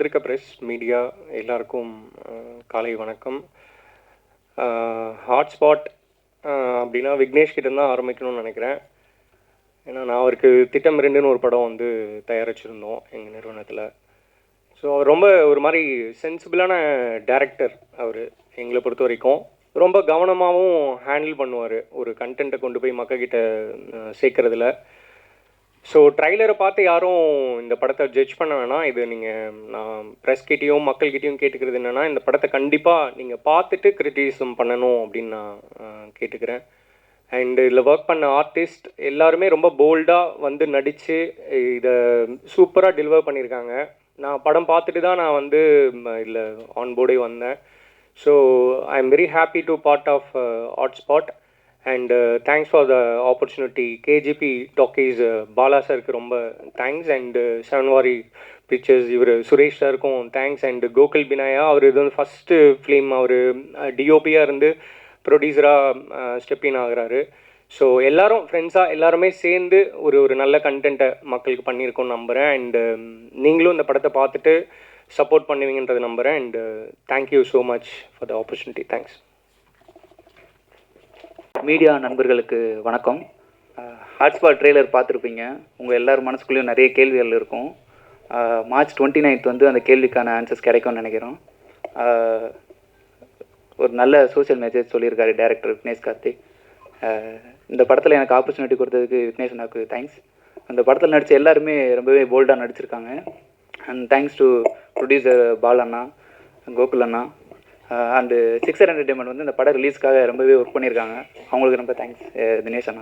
வந்திருக்க press media எல்லாருக்கும் காலை வணக்கம். ஹாட்ஸ்பாட் அப்படின்னா விக்னேஷ் கிட்ட தான் ஆரம்பிக்கணும்னு நினைக்கிறேன். ஏன்னா நான் அவருக்கு திட்டம் 2ன்னு ஒரு படம் வந்து தயாரிச்சிருந்தோம் எங்கள் நிறுவனத்தில். ஸோ அவர் ரொம்ப ஒரு மாதிரி சென்சிபிளான டேரக்டர். அவர் எங்களை பொறுத்த வரைக்கும் ரொம்ப கவனமாகவும் ஹேண்டில் பண்ணுவார் ஒரு கண்டென்ட்டை கொண்டு போய் மக்கள்கிட்ட சேர்க்குறதுல. ஸோ ட்ரைலரை பார்த்து யாரும் இந்த படத்தை ஜட்ஜ் பண்ண வேணாம். இது நீங்கள் நான் ப்ரெஸ்கிட்டையும் மக்கள்கிட்டையும் கேட்டுக்கிறது என்னென்னா, இந்த படத்தை கண்டிப்பாக நீங்கள் பார்த்துட்டு கிரிட்டிசிசம் பண்ணணும் அப்படின்னு நான் கேட்டுக்கிறேன். அண்டு இதில் ஒர்க் பண்ண ஆர்டிஸ்ட் எல்லாருமே ரொம்ப போல்டாக வந்து நடித்து இதை சூப்பராக டெலிவர் பண்ணியிருக்காங்க. நான் படம் பார்த்துட்டு தான் நான் வந்து இதில் ஆன்போர்டே வந்தேன். So I am very happy to part of Hotspot. And thanks for the opportunity. KJB Talkies Bala சாருக்கு ரொம்ப தேங்க்ஸ். அண்டு செவன்வாரி பிக்சர்ஸ் இவர் சுரேஷ் சாருக்கும் தேங்க்ஸ். அண்டு கோகுல் பினாயா, அவர் இது வந்து ஃபஸ்ட்டு ஃபிலிம். அவர் டிஓபியாக இருந்து ப்ரொடியூசராக ஸ்டெப்பின் ஆகிறாரு. ஸோ எல்லோரும் ஃப்ரெண்ட்ஸாக எல்லாருமே சேர்ந்து ஒரு நல்ல கண்டென்ட்டை மக்களுக்கு பண்ணியிருக்கோன்னு நம்புகிறேன். அண்டு நீங்களும் இந்த படத்தை பார்த்துட்டு சப்போர்ட் பண்ணுவீங்கன்றதை நம்புகிறேன். And thank you so much for the opportunity. Thanks. Media நண்பர்களுக்கு வணக்கம். ஹாட்ஸ்பாட் ட்ரெய்லர் பார்த்துருப்பீங்க. உங்கள் எல்லார் மனசுக்குள்ளேயும் நிறைய கேள்விகள் இருக்கும். மார்ச் 29 வந்து அந்த கேள்விக்கான ஆன்சர்ஸ் கிடைக்கும்னு நினைக்கிறோம். ஒரு நல்ல சோஷியல் மெசேஜ் சொல்லியிருக்காரு டைரக்டர் விக்னேஷ் கார்த்திக். இந்த படத்தில் எனக்கு ஆப்பர்ச்சுனிட்டி கொடுத்ததுக்கு விக்னேஷ் அண்ணாவுக்கு தேங்க்ஸ். அந்த படத்தில் நடித்த எல்லாருமே ரொம்பவே போல்டாக நடிச்சிருக்காங்க. And thanks to producer Paul அண்ணா, கோகுல் அண்ணா அண்டு சிக்ஸர் என்டர்டைன்மெண்ட் வந்து இந்த படம் ரிலீஸ்க்காக ரொம்பவே ஒர்க் பண்ணியிருக்காங்க. அவங்களுக்கு ரொம்ப தேங்க்ஸ் தினேஷ் அண்ணா.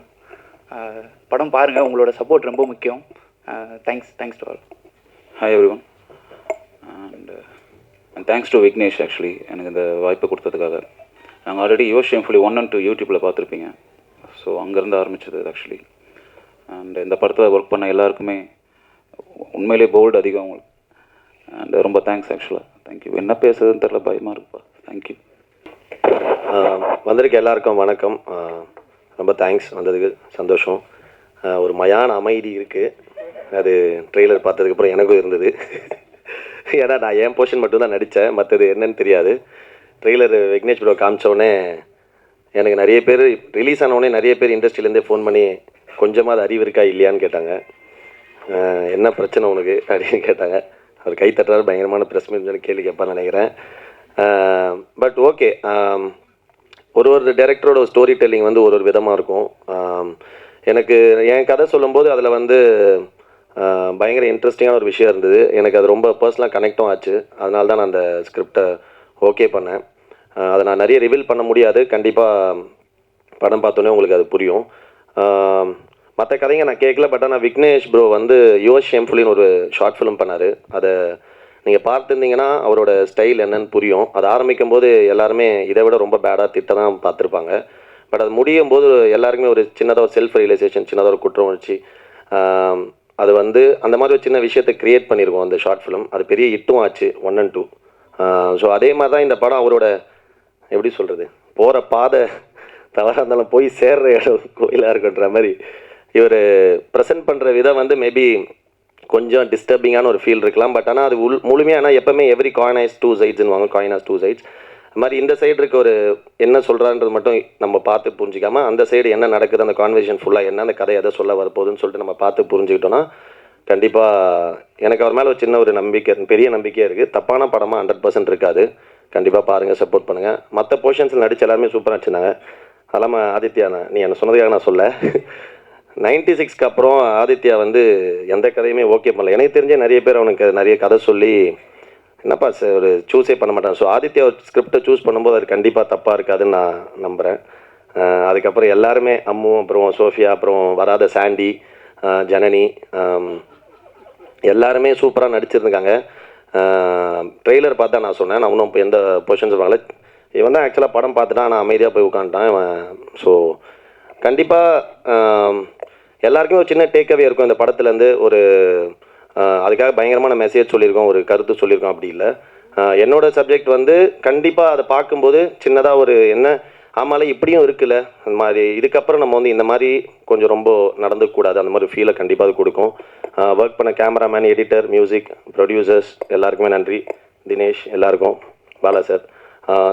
படம் பாருங்கள், உங்களோட சப்போர்ட் ரொம்ப முக்கியம். Thanks to all. Hi every one and thanks to Vignesh. Actually எனக்கு இந்த வாய்ப்பு கொடுத்ததுக்காக. நாங்கள் ஆல்ரெடி ஷேம்ஃபுல்லி 1 and 2 யூடியூப்பில் பார்த்துருப்பீங்க. ஸோ அங்கேருந்து ஆரம்பித்தது ஆக்சுவலி. அண்ட் இந்த படத்தில் ஒர்க் பண்ண எல்லாருக்குமே உண்மையிலே போல்டு அதிகம் அவங்களுக்கு. அண்ட் ரொம்ப தேங்க்ஸ் ஆக்சுவலாக. தேங்க்யூ. என்ன பேசுறதுன்னு தெரில, பயமாக இருக்குப்பா. தேங்க்யூ. வந்திருக்க எல்லாருக்கும் வணக்கம். ரொம்ப தேங்க்ஸ், வந்ததுக்கு சந்தோஷம். ஒரு மயான அமைதி இருக்குது. அது ட்ரெய்லர் பார்த்ததுக்கப்புறம் எனக்கும் இருந்தது. ஏன்னா நான் என் போர்ஷன் மட்டும்தான் நடித்தேன், மற்றது என்னன்னு தெரியாது. ட்ரெய்லர் விக்னேஷ் ப்ரோ காமிச்சோடனே எனக்கு நிறைய பேர் ரிலீஸ் ஆனவுடனே நிறைய பேர் இண்டஸ்ட்ரியிலேருந்தே ஃபோன் பண்ணி கொஞ்சமாக அது அறிவு இருக்கா இல்லையான்னு கேட்டாங்க. என்ன பிரச்சனை உனக்கு அப்படின்னு கேட்டாங்க. அவர் கை தட்டுறாரு, பயங்கரமான ப்ரெஸ் மீட் கேள்வி கேட்பான்னு நினைக்கிறேன். பட் ஓகே, ஒரு டைரக்டரோட ஸ்டோரி டெல்லிங் வந்து ஒரு விதமாக இருக்கும். எனக்கு என் கதை சொல்லும்போது அதில் வந்து பயங்கர இன்ட்ரெஸ்டிங்கான ஒரு விஷயம் இருந்தது. எனக்கு அது ரொம்ப பர்சனலாக கனெக்டும் ஆச்சு. அதனால தான் நான் அந்த ஸ்கிரிப்டை ஓகே பண்ணேன். அதை நான் நிறைய ரிவீல் பண்ண முடியாது. கண்டிப்பாக படம் பார்த்தோன்னே உங்களுக்கு அது புரியும். மற்ற கதைங்க நான் கேட்கல. பட் ஆனால் விக்னேஷ் ப்ரோ வந்து ஷேம்ஃபுல்லின்னு ஒரு ஷார்ட் ஃபிலிம் பண்ணார். அதை நீங்கள் பார்த்துருந்தீங்கன்னா அவரோட ஸ்டைல் என்னன்னு புரியும். அது ஆரம்பிக்கும் போது எல்லாருமே இதை விட ரொம்ப பேடாக திட்ட தான் பார்த்துருப்பாங்க. பட் அது முடியும் போது எல்லாருக்குமே ஒரு சின்னதாக ஒரு செல்ஃப் ரியலைசேஷன், சின்னதாக ஒரு குற்றம் உணர்ச்சி, அது வந்து அந்த மாதிரி ஒரு சின்ன விஷயத்தை க்ரியேட் பண்ணியிருக்கோம் அந்த ஷார்ட் ஃபிலிம். அது பெரிய ஹிட்டும் ஆச்சு 1 and 2. ஸோ அதே மாதிரி தான் இந்த படம் அவரோட எப்படி சொல்கிறது, போகிற பாதை தவறாக இருந்தாலும் போய் சேர்ற இடம் கோயிலாக இருக்குன்ற மாதிரி இவர் ப்ரெசென்ட் பண்ணுற விதம் வந்து மேபி கொஞ்சம் டிஸ்டர்பிங்கான ஒரு ஃபீல் இருக்கலாம். பட் ஆனால் அது முழுமையாக ஆனால் எப்போவுமே எவ்ரி காயின் ஹஸ் 2 sides வாங்க. Coin has 2 sides. அது மாதிரி இந்த சைடு இருக்க ஒரு என்ன சொல்கிறான்றது மட்டும் நம்ம பார்த்து புரிஞ்சிக்காமல் அந்த சைடு என்ன நடக்குது, அந்த கான்வர்சேஷன் ஃபுல்லாக என்ன, அந்த கதை எதை சொல்ல வரப்போகுதுன்னு சொல்லிட்டு நம்ம பார்த்து புரிஞ்சுக்கிட்டோன்னா கண்டிப்பாக எனக்கு அவர் மேலே ஒரு சின்ன ஒரு நம்பிக்கை, பெரிய நம்பிக்கையாக இருக்குது. தப்பான படமாக 100% இருக்காது. கண்டிப்பாக பாருங்கள், சப்போர்ட் பண்ணுங்கள். மற்ற போர்ஷன்ஸில் நடிச்சு எல்லாருமே சூப்பராக நடிச்சிருந்தாங்க. அதெல்லாம் ஆதித்யா, நீ என்ன சொன்னதுக்காக நான் சொல்ல 96க்கு அப்புறம் ஆதித்யா வந்து எந்த கதையுமே ஓகே பண்ணல. எனக்கு தெரிஞ்ச நிறைய பேர் அவனுக்கு நிறைய கதை சொல்லி என்னப்பா ஒரு சூஸே பண்ண மாட்டான். ஸோ ஆதித்யா ஒரு ஸ்கிரிப்டை சூஸ் பண்ணும்போது அது கண்டிப்பாக தப்பாக இருக்காதுன்னு நான் நம்புகிறேன். அதுக்கப்புறம் எல்லாருமே அம்மு, அப்புறம் சோஃபியா, அப்புறம் வராத சாண்டி, ஜனனி, எல்லாருமே சூப்பராக நடிச்சிருந்துருக்காங்க. ட்ரெய்லர் பார்த்தா நான் சொன்னேன், நான் இன்னும் இப்போ எந்த பொசிஷன்ஸ் வாங்கல. இவன் தான் ஆக்சுவலாக படம் பார்த்துட்டான், நான் அமைதியாக போய் உட்காந்துட்டான் இவன். ஸோ கண்டிப்பாக எல்லாருக்குமே ஒரு சின்ன டேக்அவே இருக்கும் இந்த படத்துலேருந்து. ஒரு அதுக்காக பயங்கரமான மெசேஜ் சொல்லியிருக்கோம், ஒரு கருத்து சொல்லியிருக்கோம் அப்படி இல்லை. என்னோடய சப்ஜெக்ட் வந்து கண்டிப்பாக அதை பார்க்கும்போது சின்னதாக ஒரு என்ன ஆமால இப்படியும் இருக்குல்ல அந்த மாதிரி. இதுக்கப்புறம் நம்ம வந்து இந்த மாதிரி கொஞ்சம் ரொம்ப நடந்துக்கூடாது, அந்த மாதிரி ஃபீலை கண்டிப்பாக அது கொடுக்கும். ஒர்க் பண்ண கேமராமேன், எடிட்டர், மியூசிக், ப்ரொடியூசர்ஸ் எல்லாருக்குமே நன்றி. தினேஷ் எல்லாருக்கும், Bala sir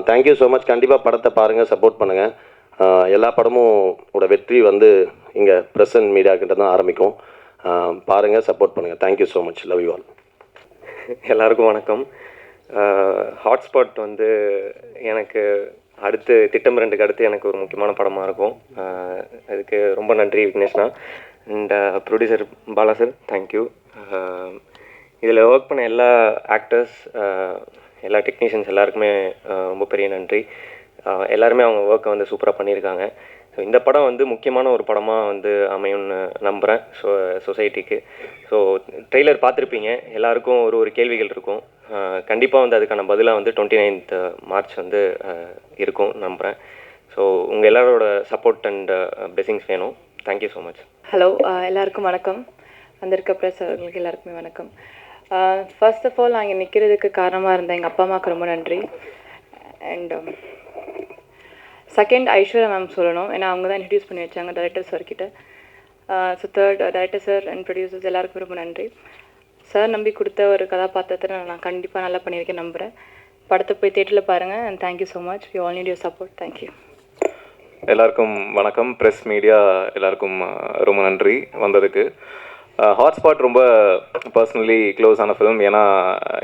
thank you so much. கண்டிப்பாக படத்தை பாருங்கள், சப்போர்ட் பண்ணுங்கள். எல்லா படமும் ஓட வெற்றி வந்து இங்கே ப்ரெஸ் அண்ட் மீடியாக்கிட்ட தான் ஆரம்பிக்கும். பாருங்கள், சப்போர்ட் பண்ணுங்கள். Thank you so much. Love you all. எல்லாருக்கும் வணக்கம். ஹாட்ஸ்பாட் வந்து எனக்கு அடுத்து திட்டம் 2க்கு அடுத்து எனக்கு ஒரு முக்கியமான படமாக இருக்கும். அதுக்கு ரொம்ப நன்றி விக்னேஷ்னா. And producer Bala sir, thank you. இதில் ஒர்க் பண்ண எல்லா ஆக்டர்ஸ், எல்லா டெக்னீஷியன்ஸ் எல்லாருக்குமே ரொம்ப பெரிய நன்றி. எல்லாருமே அவங்க ஒர்க்கை வந்து சூப்பராக பண்ணியிருக்காங்க. ஸோ இந்த படம் வந்து முக்கியமான ஒரு படமாக வந்து அமையும்னு நம்புகிறேன் சொசைட்டிக்கு. ஸோ ட்ரெய்லர் பார்த்துருப்பீங்க, எல்லாருக்கும் ஒரு கேள்விகள் இருக்கும். கண்டிப்பாக வந்து அதுக்கான பதிலாக வந்து 29th மார்ச் வந்து இருக்கும் நம்புகிறேன். ஸோ உங்கள் எல்லாரோட சப்போர்ட் அண்ட் பிளெஸிங்ஸ் வேணும். Thank you so much. ஹலோ, எல்லாருக்கும் வணக்கம். வந்திருக்க ப்ரெஸ் அவர்களுக்கு எல்லாருக்குமே வணக்கம். ஃபர்ஸ்ட் ஆஃப் ஆல், நான் இங்கே நிற்கிறதுக்கு காரணமாக இருந்த எங்கள் அப்பா அம்மாவுக்கு ரொம்ப நன்றி. அண்ட் செகண்ட், ஐஸ்வர்யா மேம் சொல்லணும், ஏன்னா அவங்க தான் இன்ட்ரடியூஸ் பண்ணி வச்சாங்க டைரக்டர் சார் கிட்ட. So third, director sir and producers எல்லாருக்கும் ரொம்ப நன்றி. சார் நம்பி கொடுத்த ஒரு கதாபாத்திரத்தை நான் கண்டிப்பாக நல்லா பண்ணியிருக்கேன் நம்புகிறேன். படத்தை போய் தேட்டரில் பாருங்கள். And thank you so much. We all need your support. Thank you. எல்லாருக்கும் வணக்கம். ப்ரெஸ் மீடியா எல்லாருக்கும் ரொம்ப நன்றி வந்ததுக்கு. ஹாட்ஸ்பாட் ரொம்ப பர்சனலி க்ளோஸ் ஆன ஃபிலிம். ஏன்னா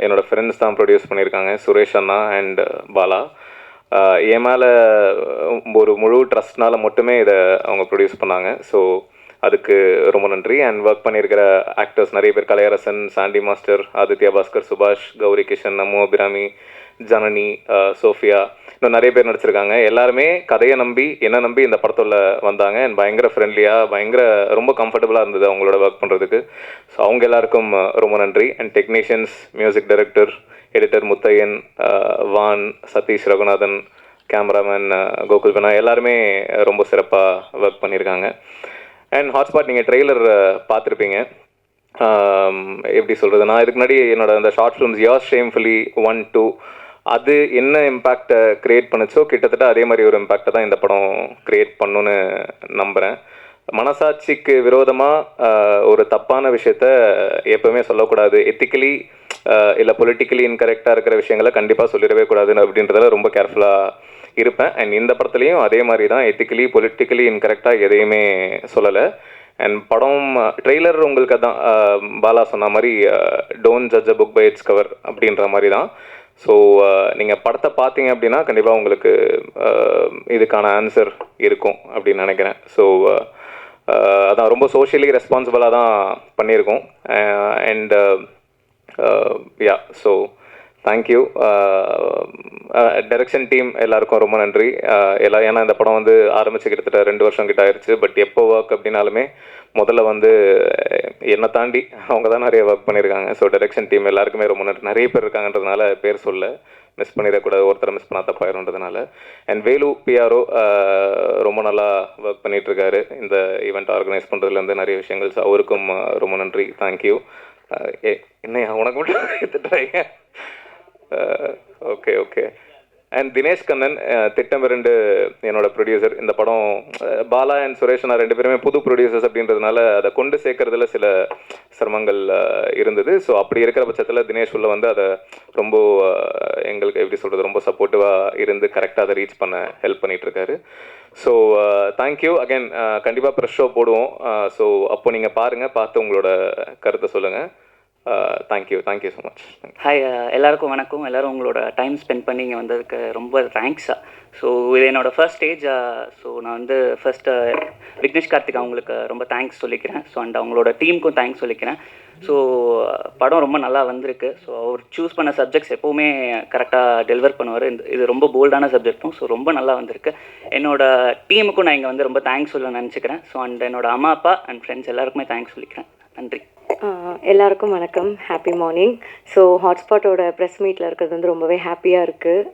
என்னோடய ஃப்ரெண்ட்ஸ் தான் ப்ரொடியூஸ் பண்ணியிருக்காங்க, சுரேஷ் அண்ணா அண்ட் பாலா. என் மேலே ஒரு முழு ட்ரஸ்ட்னால மட்டுமே இதை அவங்க ப்ரொடியூஸ் பண்ணாங்க. ஸோ அதுக்கு ரொம்ப நன்றி. அண்ட் ஒர்க் பண்ணியிருக்கிற ஆக்டர்ஸ் நிறைய பேர், கலையரசன், சாண்டி மாஸ்டர், ஆதித்யா பாஸ்கர், சுபாஷ், கௌரி கிஷன், நமு அபிராமி, ஜனனி, சோஃபியா, இன்னும் நிறைய பேர் நடிச்சிருக்காங்க. எல்லாருமே கதையை நம்பி, என்ன நம்பி இந்த படத்தில் வந்தாங்க. அண்ட் பயங்கர ஃப்ரெண்ட்லியாக, ரொம்ப கம்ஃபர்டபுளாக இருந்தது அவங்களோட ஒர்க் பண்ணுறதுக்கு. ஸோ அவங்க எல்லாருக்கும் ரொம்ப நன்றி. And technicians, music director, editor Muthaiyan, வான், சதீஷ் ரகுநாதன், கேமராமேன் கோகுல் பெனா, எல்லாருமே ரொம்ப சிறப்பாக ஒர்க் பண்ணியிருக்காங்க. அண்ட் ஹாட்ஸ்பாட் நீங்கள் ட்ரெய்லர் பார்த்துருப்பீங்க. எப்படி சொல்கிறது, நான் இதுக்கு முன்னாடி என்னோட அந்த ஷார்ட் ஃபிலிம்ஸ் யோர் ஷேம்ஃபுல்லி 1, 2 அது என்ன இம்பேக்டை க்ரியேட் பண்ணுச்சோ கிட்டத்தட்ட அதே மாதிரி ஒரு இம்பேக்டை தான் இந்த படம் க்ரியேட் பண்ணுன்னு நம்புகிறேன். மனசாட்சிக்கு விரோதமாக ஒரு தப்பான விஷயத்த எப்போவுமே சொல்லக்கூடாது. எத்திக்கலி இல்லை பொலிட்டிக்கலி இன்கரெக்டாக இருக்கிற விஷயங்களை கண்டிப்பாக சொல்லிடவே கூடாதுன்னு அப்படின்றதுல ரொம்ப கேர்ஃபுல்லாக இருப்பேன். அண்ட் இந்த படத்துலையும் அதே மாதிரி தான், எத்திக்கலி பொலிட்டிக்கலி இன்கரெக்டாக எதையுமே சொல்லலை. அண்ட் படம் ட்ரெய்லர் உங்களுக்கு தான் பாலா சொன்ன மாதிரி don't judge a book by its cover அப்படின்ற மாதிரி தான். ஸோ நீங்கள் படத்தை பார்த்தீங்க அப்படின்னா கண்டிப்பாக உங்களுக்கு இதுக்கான ஆன்சர் இருக்கும் அப்படின்னு நினைக்கிறேன். ஸோ அதான் ரொம்ப சோஷியலி ரெஸ்பான்சிபிளாக தான் பண்ணியிருக்கோம். And yeah, so thank you. Direction team எல்லாருக்கும் ரொம்ப நன்றி. ஏன்னா இந்த படம் வந்து ஆரம்பிச்சு கிட்டத்தட்ட 2 வருஷம் கிட்ட ஆயிடுச்சு. பட் எப்போ ஒர்க் அப்படின்னாலுமே முதல்ல வந்து என்னை தாண்டி அவங்க தான் நிறைய ஒர்க் பண்ணியிருக்காங்க. ஸோ டைரக்ஷன் டீம் எல்லாருக்குமே ரொம்ப நன்றி. நிறைய பேர் இருக்காங்கன்றதுனால பேர் சொல்ல மிஸ் பண்ணிடக்கூடாது, ஒருத்தரை மிஸ் பண்ணால் தப்பாயிருன்றதுனால. அண்ட் வேலு பிஆர்ஓ ரொம்ப நல்லா ஒர்க் பண்ணிகிட்ருக்காரு இந்த ஈவெண்ட் ஆர்கனைஸ் பண்ணுறதுலேருந்து நிறைய விஷயங்கள். ஸோ அவருக்கும் ரொம்ப நன்றி. தேங்க்யூ. என்ன உனக்கு மட்டும் எடுத்துட்டாங்க? Okay okay. And Dinesh Kannan, திட்டம் 2 என்னோட ப்ரொடியூசர். இந்த படம் பாலா அண்ட் சுரேஷ் நான் 2 பேருமே புது ப்ரொடியூசர்ஸ் அப்படின்றதுனால அதை கொண்டு சேர்க்கறதுல சில சிரமங்கள் இருந்தது. ஸோ அப்படி இருக்கிற பட்சத்தில் தினேஷ் உள்ள வந்து அதை ரொம்ப எங்களுக்கு எப்படி சொல்கிறது, ரொம்ப சப்போர்ட்டிவாக இருந்து கரெக்டாக அதை ரீச் பண்ண ஹெல்ப் பண்ணிகிட்ருக்காரு. So thank you again. கண்டிப்பாக ப்ரெஷ் ஷோ போடுவோம். ஸோ அப்போ நீங்கள் பாருங்கள், பார்த்து உங்களோட கருத்தை சொல்லுங்கள். Thank you so much. ஹாய், எல்லாருக்கும் வணக்கம். எல்லோரும் உங்களோட டைம் ஸ்பெண்ட் பண்ணி இங்கே வந்ததுக்கு ரொம்ப தேங்க்ஸா. ஸோ இது என்னோடய ஃபர்ஸ்ட் ஸ்டேஜ். ஸோ நான் வந்து ஃபஸ்ட்டு விக்னேஷ் கார்த்திக் அவங்களுக்கு ரொம்ப தேங்க்ஸ் சொல்லிக்கிறேன். ஸோ அண்ட் அவங்களோட டீமுக்கும் தேங்க்ஸ் சொல்லிக்கிறேன். ஸோ படம் ரொம்ப நல்லா வந்திருக்கு. ஸோ அவர் சூஸ் பண்ண சப்ஜெக்ட்ஸ் எப்போவுமே கரெக்டாக டெலிவர் பண்ணுவார். இது ரொம்ப போல்டான சப்ஜெக்ட்டும். ஸோ ரொம்ப நல்லா வந்திருக்கு. என்னோடய டீமுக்கும் நான் இங்கே வந்து ரொம்ப தேங்க்ஸ் சொல்ல நினச்சிக்கிறேன். ஸோ அண்ட் என்னோடய அம்மா அப்பா அண்ட் ஃப்ரெண்ட்ஸ் எல்லாருக்குமே தேங்க்ஸ் சொல்லிக்கிறேன். நன்றி. எல்லாருக்கும் வணக்கம், ஹாப்பி மார்னிங். ஸோ ஹாட்ஸ்பாட்டோட ப்ரெஸ் மீட்டில் இருக்கிறது வந்து ரொம்பவே ஹாப்பியாக இருக்குது.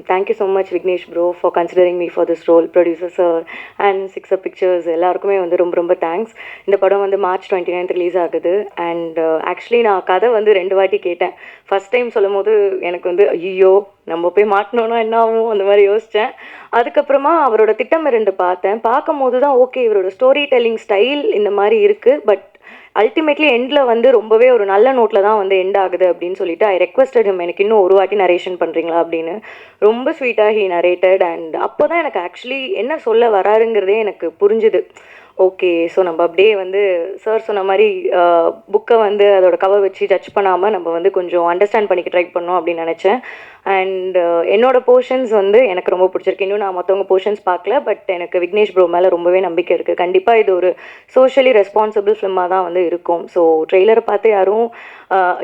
Thank you so much Vignesh bro for considering me for this role. Producer sir and Sixer Pictures எல்லாருக்குமே வந்து ரொம்ப ரொம்ப தேங்க்ஸ். இந்த படம் வந்து March 29 ரிலீஸ் ஆகுது. அண்ட் ஆக்சுவலி நான் கதை வந்து 2 வாட்டி கேட்டேன். ஃபஸ்ட் டைம் சொல்லும் போது எனக்கு வந்து ஐயோ நம்ம போய் மாட்டினோன்னா என்ன ஆகும் அந்த மாதிரி யோசித்தேன். அதுக்கப்புறமா அவரோட திட்டம் 2 பார்த்தேன். பார்க்கும்போது தான் ஓகே இவரோட ஸ்டோரி டெல்லிங் ஸ்டைல் இந்த மாதிரி இருக்குது. பட் அல்டிமேட்லி எண்டில் வந்து ரொம்பவே ஒரு நல்ல நோட்டில் தான் வந்து எண்ட் ஆகுது அப்படின்னு சொல்லிட்டு ஐ ரெக்வஸ்டட் ஹிம், எனக்கு இன்னும் ஒரு வாட்டி நரேஷன் பண்ணுறீங்களா அப்படின்னு. ரொம்ப ஸ்வீட்டாக ஹீ நரேட்டட். அண்ட் அப்போ தான் எனக்கு ஆக்சுவலி என்ன சொல்ல வராருங்கிறதே எனக்கு புரிஞ்சுது. ஓகே, ஸோ நம்ம அப்படியே வந்து சார் சொன்ன மாதிரி புக்கை வந்து அதோட கவர் வச்சு ஜட்ஜ் பண்ணாமல் நம்ம வந்து கொஞ்சம் அண்டர்ஸ்டாண்ட் பண்ணிக்க ட்ரை பண்ணோம் அப்படின்னு நினச்சேன். அண்ட் என்னோடய போர்ஷன்ஸ் வந்து எனக்கு ரொம்ப பிடிச்சிருக்கு. இன்னும் நான் மற்றவங்க போர்ஷன்ஸ் பார்க்கல, பட் எனக்கு விக்னேஷ் ப்ரோ மேலே ரொம்பவே நம்பிக்கை இருக்குது. கண்டிப்பாக இது ஒரு சோஷியலி ரெஸ்பான்சிபிள் ஃபிலிமாக தான் வந்து இருக்கும். ஸோ ட்ரெய்லரை பார்த்து யாரும்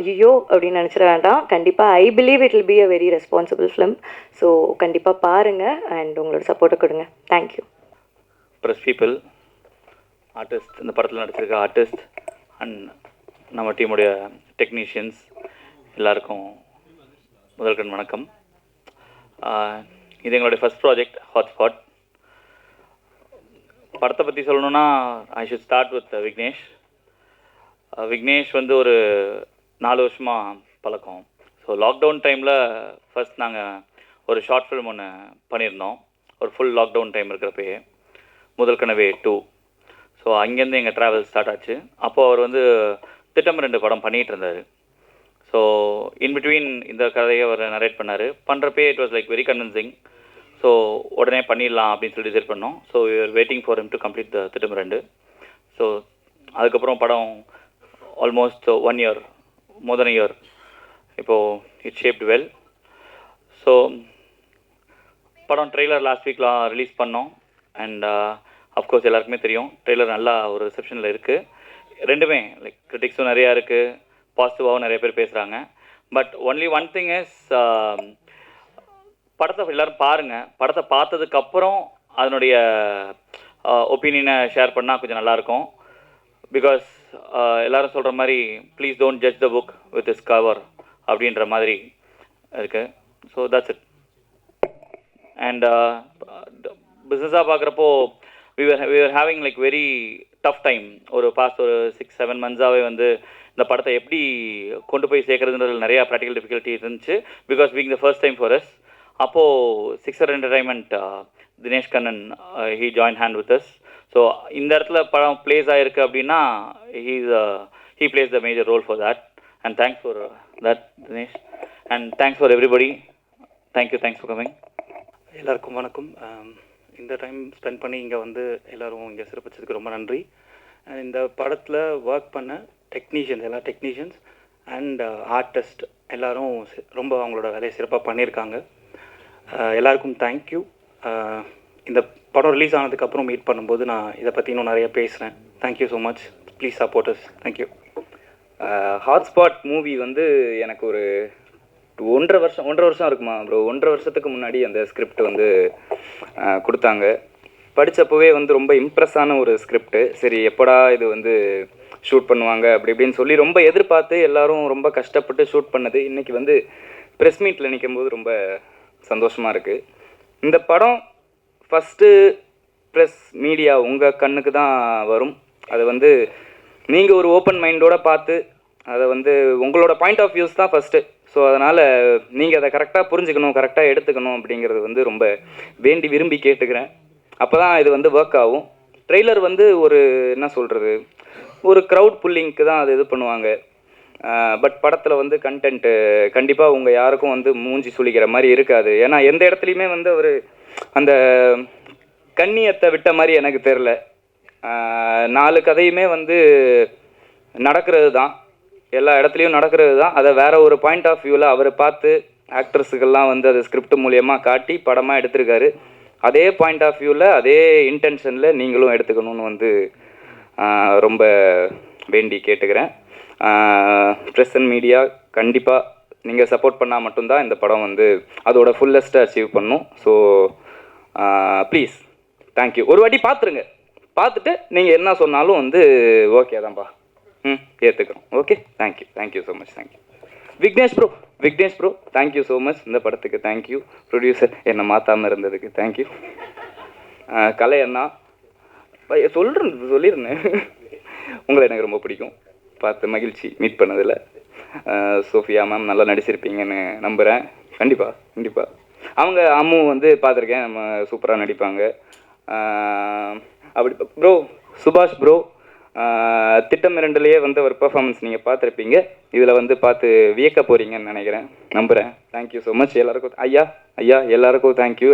ஐயோ அப்படின்னு நினச்சிட வேண்டாம். கண்டிப்பாக I believe it will be a very responsible film. So கண்டிப்பாக பாருங்கள் அண்ட் உங்களோட சப்போர்ட்டை கொடுங்க. தேங்க்யூ. ப்ரெஸ் பீப்புள், ஆர்டிஸ்ட், இந்த படத்தில் நடிச்சிருக்க ஆர்டிஸ்ட் அண்ட் நம்ம டீமுடைய டெக்னீஷியன்ஸ் எல்லாருக்கும் முதல்கண் வணக்கம். இது எங்களுடைய ஃபஸ்ட் ப்ராஜெக்ட் ஹாட்ஸ்பாட். படத்தை பற்றி சொல்லணுன்னா I should start with Vignesh. Vignesh வந்து ஒரு 4 வருஷமாக பழக்கம். ஸோ லாக்டவுன் டைமில் ஃபஸ்ட் நாங்கள் ஒரு ஷார்ட் ஃபிலிம் ஒன்று பண்ணியிருந்தோம். ஒரு ஃபுல் லாக்டவுன் டைம் இருக்கிறப்பயே, முதல் கனவே 2. ஸோ அங்கேருந்து எங்கள் ட்ராவல் ஸ்டார்ட் ஆச்சு. அப்போது அவர் வந்து திட்டம் 2 படம் பண்ணிகிட்டு இருந்தார். ஸோ இன்பிட்வீன் இந்த கதையை அவர் நரேட் பண்ணார். பண்ணுறப்பே it was like very convincing. So உடனே பண்ணிடலாம் அப்படின்னு சொல்லி டிசைட் பண்ணோம். So we are waiting for him to complete the திட்டம் 2. ஸோ அதுக்கப்புறம் படம் almost 1 year, more than a year, இப்போது இட் ஷேப்ட் வெல். ஸோ படம் ட்ரெய்லர் லாஸ்ட் வீக்லாம் ரிலீஸ் பண்ணோம். அண்ட் அஃப்கோர்ஸ் எல்லாருக்குமே தெரியும் ட்ரெய்லர் நல்லா ஒரு ரிசப்ஷனில் இருக்குது. ரெண்டுமே லைக் கிரிட்டிக்ஸும் நிறையா இருக்குது, பாசிட்டிவாகவும் நிறைய பேர் பேசுகிறாங்க. But only one thing is, படத்தை எல்லோரும் பாருங்கள். படத்தை பார்த்ததுக்கப்புறம் அதனுடைய ஒப்பீனியனை ஷேர் பண்ணால் கொஞ்சம் நல்லாயிருக்கும். பிகாஸ் எல்லோரும் சொல்கிற மாதிரி please don't judge the book with is cover அப்படின்ற மாதிரி இருக்குது. So that's it. அண்ட் பிஸ்னஸாக பார்க்குறப்போ we were having like very tough time. ஒரு பாஸ்ட் ஒரு 6-7 months-ஆகவே வந்து இந்த படத்தை எப்படி கொண்டு போய் சேர்க்குறதுன்றது நிறையா ப்ராக்டிக்கல் டிஃபிகல்ட்டி இருந்துச்சு. Because being the first time for us. அப்போது Sixer Entertainment Dinesh Kannan he join hand with us. So இந்த இடத்துல படம் பிளேஸ் ஆகிருக்கு அப்படின்னா he place the major role for that. And thanks for that Dinesh. And thanks for everybody. Thank you for coming. எல்லாருக்கும் வணக்கம். இந்த time spend பண்ணி இங்கே வந்து எல்லோரும் இங்கே சிறப்பிச்சதுக்கு ரொம்ப நன்றி. அண்ட் இந்த படத்தில் ஒர்க் பண்ண எல்லா டெக்னீஷியன்ஸ் அண்ட் ஆர்டிஸ்ட் எல்லோரும் ரொம்ப அவங்களோட வேலையை சிறப்பாக பண்ணியிருக்காங்க. எல்லாருக்கும் தேங்க்யூ. இந்த படம் ரிலீஸ் ஆனதுக்கப்புறம் மீட் பண்ணும்போது நான் இதை பற்றி இன்னும் நிறைய பேசுகிறேன். Thank you so much. Please support us. Thank you. Hotspot movie வந்து எனக்கு ஒரு 1.5 வருஷம் இருக்குமா ப்ரோ. 1.5 வருஷத்துக்கு முன்னாடி அந்த ஸ்கிரிப்ட் வந்து கொடுத்தாங்க. படித்தப்போவே வந்து ரொம்ப இம்ப்ரெஸ்ஸான ஒரு ஸ்கிரிப்டு. சரி எப்படா இது வந்து ஷூட் பண்ணுவாங்க அப்படி இப்படின்னு சொல்லி ரொம்ப எதிர்பார்த்து எல்லோரும் ரொம்ப கஷ்டப்பட்டு ஷூட் பண்ணது இன்றைக்கி வந்து ப்ரெஸ் மீட்டில் நிற்கும்போது ரொம்ப சந்தோஷமாக இருக்குது. இந்த படம் ஃபஸ்ட்டு ப்ரெஸ் மீடியா உங்கள் கண்ணுக்கு தான் வரும். அதை வந்து நீங்கள் ஒரு ஓப்பன் மைண்டோடு பார்த்து அதை வந்து உங்களோட பாயிண்ட் ஆஃப் வியூஸ் தான் ஃபஸ்ட்டு. ஸோ அதனால் நீங்கள் அதை கரெக்டாக புரிஞ்சுக்கணும், கரெக்டாக எடுத்துக்கணும் அப்படிங்கிறது வந்து ரொம்ப வேண்டி விரும்பி கேட்டுக்கிறேன். அப்போ தான் இது வந்து ஒர்க் ஆகும். ட்ரெய்லர் வந்து ஒரு என்ன சொல்கிறது, ஒரு க்ரௌட் புல்லிங்க்கு தான் அது இது பண்ணுவாங்க. பட் படத்தில் வந்து கண்டென்ட்டு கண்டிப்பாக உங்கள் யாருக்கும் வந்து மூஞ்சி சுளிக்கிற மாதிரி இருக்காது. ஏன்னா எந்த இடத்துலையுமே வந்து ஒரு அந்த கண்ணியத்தை விட்ட மாதிரி எனக்கு தெரில. 4 கதையுமே வந்து நடக்கிறது தான், எல்லா இடத்துலையும் நடக்கிறது தான். அதை வேறு ஒரு பாயிண்ட் ஆஃப் வியூவில் அவர் பார்த்து ஆக்ட்ரஸுக்கெல்லாம் வந்து அது ஸ்கிரிப்ட் மூலியமாக காட்டி படமாக எடுத்திருக்காரு. அதே பாயிண்ட் ஆஃப் வியூவில் அதே இன்டென்ஷனில் நீங்களும் எடுத்துக்கணும்னு வந்து ரொம்ப வேண்டி கேட்டுக்கிறேன். ப்ரெஸ் அண்ட் மீடியா கண்டிப்பாக நீங்கள் சப்போர்ட் பண்ணால் மட்டும்தான் இந்த படம் வந்து அதோட ஃபுல்லஸ்ட்டை அச்சீவ் பண்ணும். So please thank you. ஒரு வாட்டி பார்த்துருங்க. பார்த்துட்டு நீங்கள் என்ன சொன்னாலும் வந்து ஓகே தான்ப்பா. ஏற்றுக்கிறோம். Okay, thank you so much. Thank you Vignesh bro thank you so much. இந்த படத்துக்கு தேங்க்யூ. ப்ரொடியூசர் என்னை மாற்றாமல் இருந்ததுக்கு தேங்க்யூ. கலை அண்ணா சொல்லியிருந்தேன் உங்களை எனக்கு ரொம்ப பிடிக்கும், பார்த்து மகிழ்ச்சி மீட் பண்ணதில். சோஃபியா மேம் நல்லா நடிச்சிருப்பீங்கன்னு நம்புகிறேன். கண்டிப்பாக அவங்க அம்மு வந்து பார்த்துருக்கேன், நம்ம சூப்பராக நடிப்பாங்க. அப்படி ப்ரோ சுபாஷ் ப்ரோ திட்டம் 2லேயே வந்து ஒரு பெர்ஃபார்மன்ஸ் நீங்கள் பார்த்துருப்பீங்க, இதில் வந்து பார்த்து வியக்க போகிறீங்கன்னு நினைக்கிறேன், நம்புகிறேன். தேங்க்யூ ஸோ மச் எல்லாருக்கும். ஐயா எல்லாருக்கும் தேங்க்யூ.